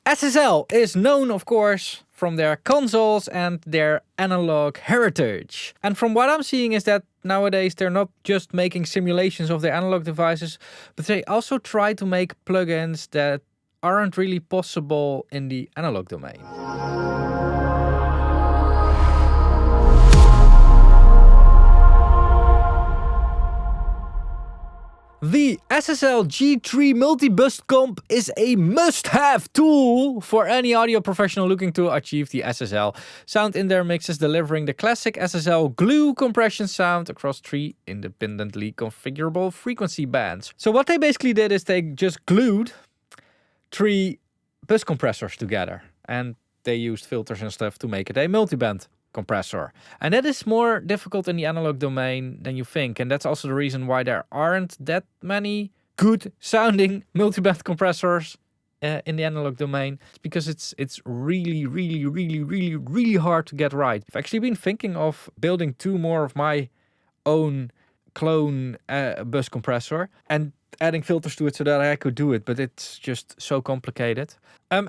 SSL is known, of course, from their consoles and their analog heritage. And from what I'm seeing is that nowadays they're not just making simulations of their analog devices, but they also try to make plugins that aren't really possible in the analog domain. The SSL G3 multiband comp is a must-have tool for any audio professional looking to achieve the SSL sound in their mixes, delivering the classic SSL glue compression sound across 3 independently configurable frequency bands. So what they basically did is they just glued 3 bus compressors together, and they used filters and stuff to make it a multiband compressor. And that is more difficult in the analog domain than you think, and that's also the reason why there aren't that many good sounding multiband compressors in the analog domain. It's because it's really hard to get right. I've actually been thinking of building 2 more of my own clone bus compressor and adding filters to it so that I could do it, but it's just so complicated.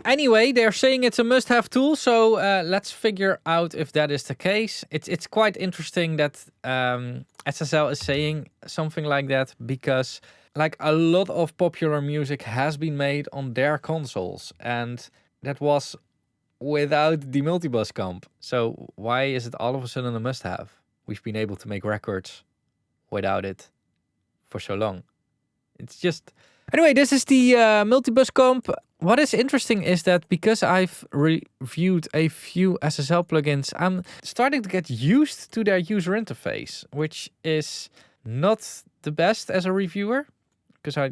Anyway, they're saying it's a must-have tool, so let's figure out if that is the case. It's quite interesting that SSL is saying something like that, because like a lot of popular music has been made on their consoles, and that was without the multibus comp. So why is it all of a sudden a must-have? We've been able to make records without it for so long. It's just... Anyway, this is the multibus comp. What is interesting is that because I've reviewed a few SSL plugins, I'm starting to get used to their user interface, which is not the best as a reviewer, because I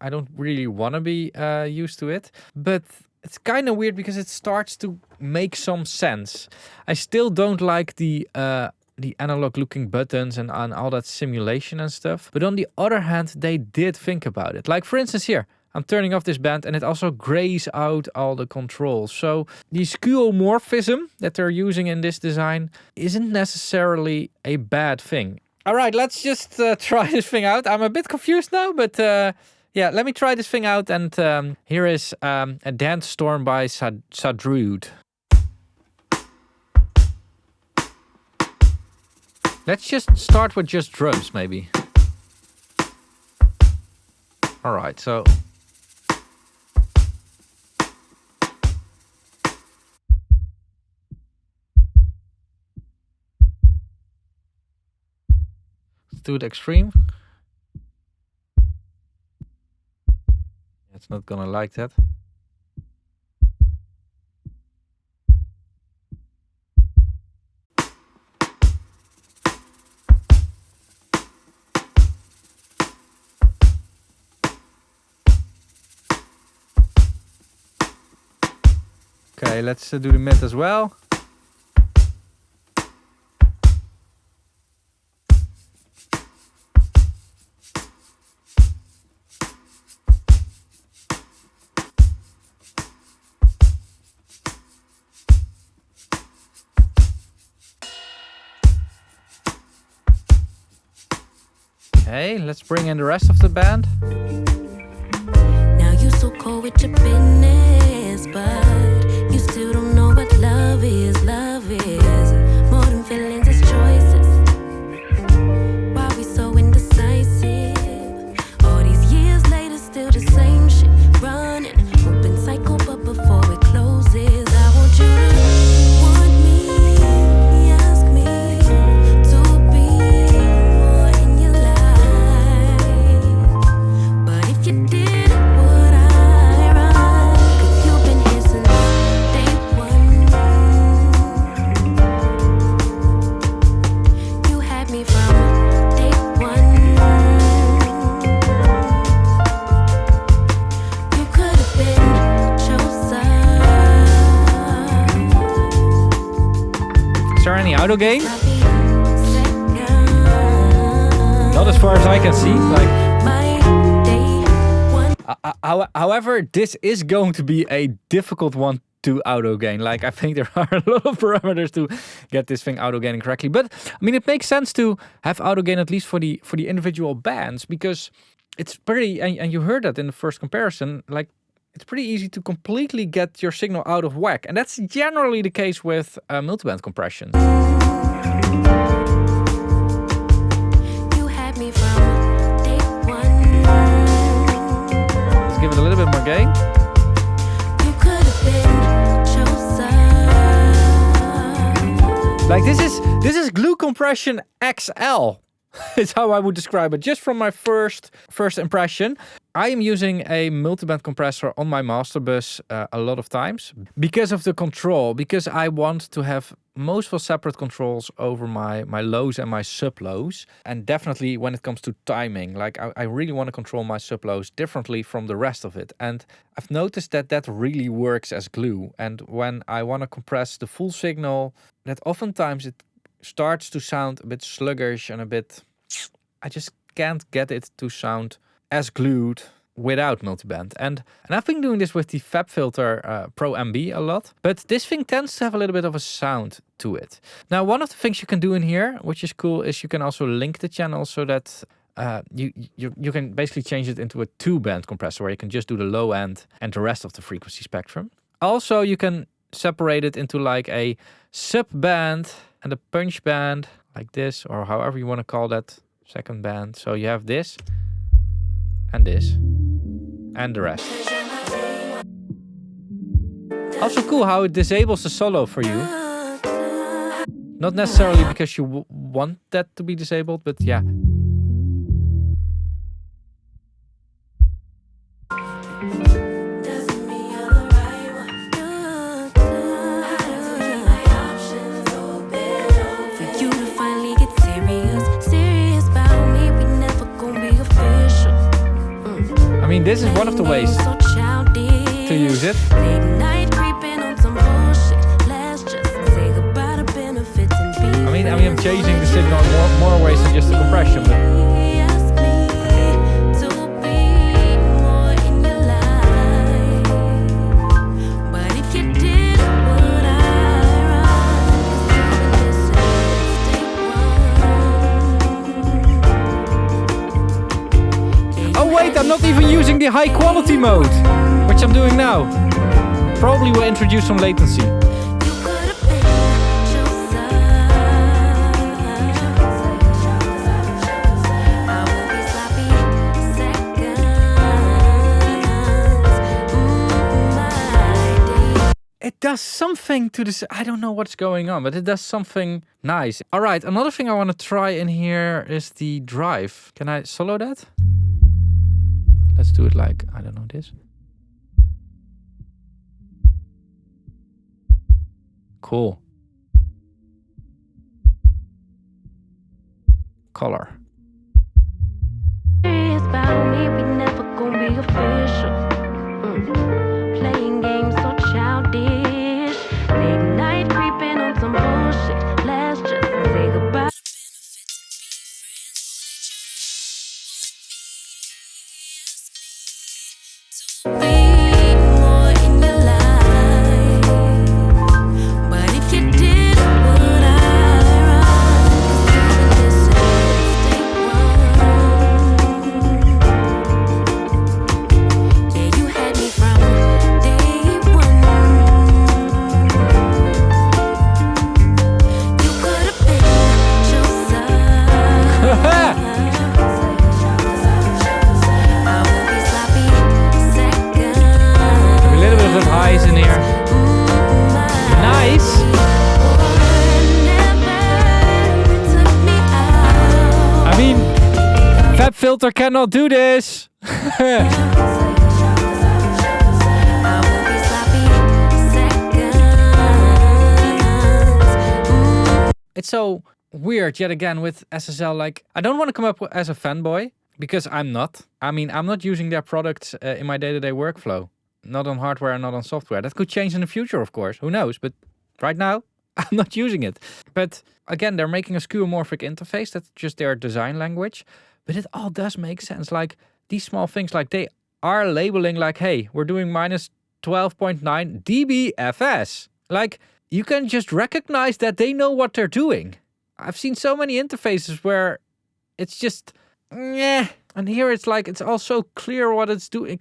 don't really want to be used to it. But it's kind of weird because it starts to make some sense. I still don't like the analog looking buttons and all that simulation and stuff. But on the other hand, they did think about it. Like for instance here, I'm turning off this band and it also grays out all the controls. So the skeuomorphism that they're using in this design isn't necessarily a bad thing. All right, let's just try this thing out. I'm a bit confused now, but yeah, let me try this thing out. And here is a Dance Storm by Sadrude. Let's just start with just drums, maybe. All right, so... let's do it extreme. It's not gonna like that. Okay, let's do the mid as well. Okay, let's bring in the rest of the band. Now you so cold with your business, but you still don't know what love is. Love is more than feelings, it's choices. Why we so indecisive? All these years later, still the same shit. Running, open cycle, but before it closes, I want you to want me, ask me to be more in your life. But if you did, would I run? 'Cause you've been here since day one. You had me from day one. You could have been chosen. Is there any auto gain? I'll be second. Not as far as I can see. Like, My day one. however, this is going to be a difficult one to auto gain. Like, I think there are a lot of parameters to get this thing auto gaining correctly. But I mean, it makes sense to have auto gain at least for the individual bands, because it's pretty. And you heard that in the first comparison. Like, it's pretty easy to completely get your signal out of whack. And that's generally the case with multiband compression. You had me from day one. Let's give it a little bit more gain. You could have been chosen. Like this is glue compression XL. Is how I would describe it. Just from my first impression. I am using a multiband compressor on my master bus a lot of times because of the control, because I want to have most separate controls over my lows and my sub lows. And definitely when it comes to timing, like I really want to control my sub lows differently from the rest of it. And I've noticed that really works as glue. And when I want to compress the full signal, that oftentimes it starts to sound a bit sluggish and a bit, I just can't get it to sound as glued without multiband. And I've been doing this with the Fab Filter Pro MB a lot, but this thing tends to have a little bit of a sound to it. Now, one of the things you can do in here, which is cool, is you can also link the channel so that you can basically change it into a 2-band compressor where you can just do the low end and the rest of the frequency spectrum. Also, you can separate it into like a sub band and a punch band like this, or however you want to call that, second band. So you have this and this and the rest. Also cool how it disables the solo for you. Not necessarily because you want that to be disabled, but yeah. I mean, this is one of the ways to use it. I mean, I'm changing the signal in more ways than just the compression, but I'm not even using the high quality mode, which I'm doing now. Probably will introduce some latency. It does something to this. I don't know what's going on, but it does something nice. All right, another thing I want to try in here is the drive. Can I solo that? Let's do it like, I don't know, this. Cool. Color. Playing games so childish. Late night creeping on some bullshit. Let's just say goodbye. Fab Filter cannot do this. It's so weird yet again with SSL. Like, I don't want to come up as a fanboy because I'm not. I mean, I'm not using their products in my day-to-day workflow. Not on hardware and not on software. That could change in the future, of course. Who knows? But right now, I'm not using it. But again, they're making a skeuomorphic interface. That's just their design language. But it all does make sense. Like these small things, like they are labeling like, hey, we're doing minus 12.9 dBFS. Like you can just recognize that they know what they're doing. I've seen so many interfaces where it's just, yeah, And here it's like, it's all so clear what it's doing.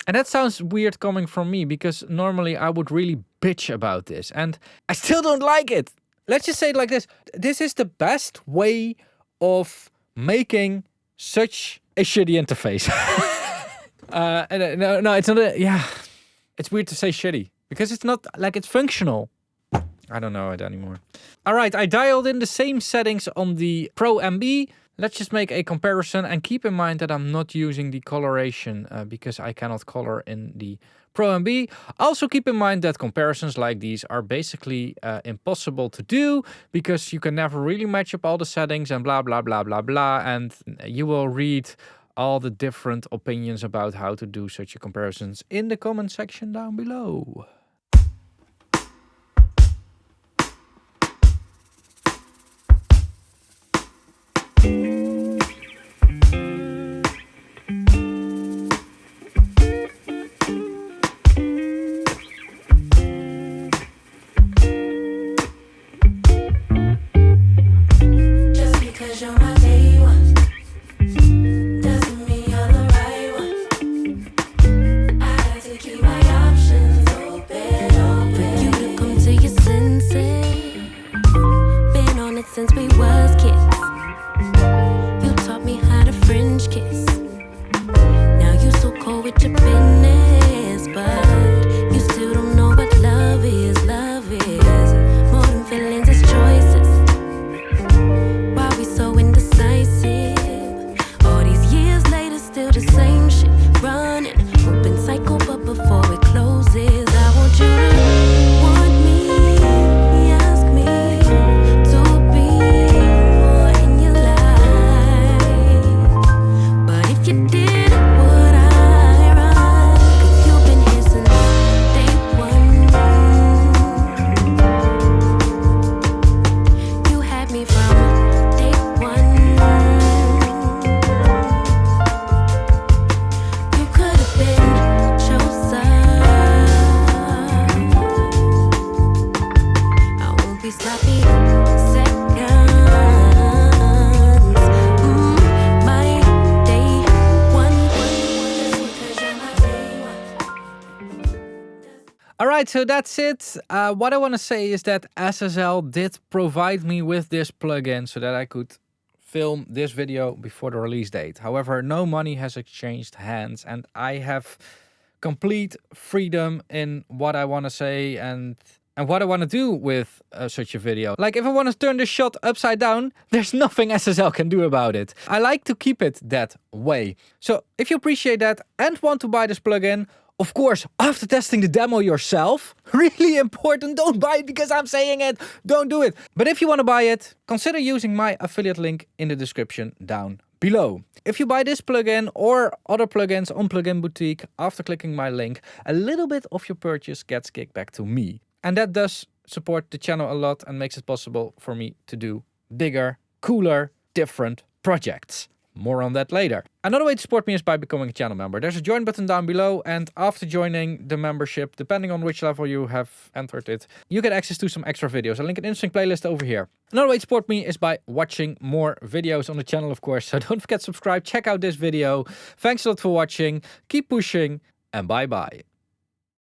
And that sounds weird coming from me, because normally I would really bitch about this. And I still don't like it. Let's just say it like this. This is the best way of making such a shitty interface. No, it's not yeah. It's weird to say shitty, because it's not like it's functional. I don't know it anymore. All right, I dialed in the same settings on the Pro MB. Let's just make a comparison, and keep in mind that I'm not using the coloration because I cannot color in the Pro MB. Also keep in mind that comparisons like these are basically impossible to do, because you can never really match up all the settings and blah, blah, blah, blah, blah. And you will read all the different opinions about how to do such a comparisons in the comment section down below. Since we was kids, you taught me how to French kiss. Now you so cold with your business, but you still don't know what love is. Love is more than feelings, it's choices. Why we so indecisive? All these years later, still the same shit. Running, open cycle, but before it closes, I want you to want me. Ask me to be more in your life. But if you did, would I run? 'Cause you've been here since day one. You had me from day one. You could have been chosen. I won't be sloppy seconds. My day one. Just because you're my day one. All right, so that's it. What I want to say is that SSL did provide me with this plugin so that I could film this video before the release date. However, no money has exchanged hands, and I have complete freedom in what I want to say and what I want to do with such a video. Like, if I want to turn this shot upside down, there's nothing SSL can do about it. I like to keep it that way. So if you appreciate that and want to buy this plugin, of course, after testing the demo yourself, really important, don't buy it because I'm saying it, don't do it. But if you want to buy it, consider using my affiliate link in the description down below. If you buy this plugin or other plugins on Plugin Boutique after clicking my link, a little bit of your purchase gets kicked back to me. And that does support the channel a lot and makes it possible for me to do bigger, cooler, different projects. More on that later. Another way to support me is by becoming a channel member. There's a join button down below, and after joining the membership, depending on which level you have entered it, you get access to some extra videos. I'll link an interesting playlist over here. Another way to support me is by watching more videos on the channel, of course. So don't forget to subscribe, check out this video. Thanks a lot for watching, keep pushing, and bye bye.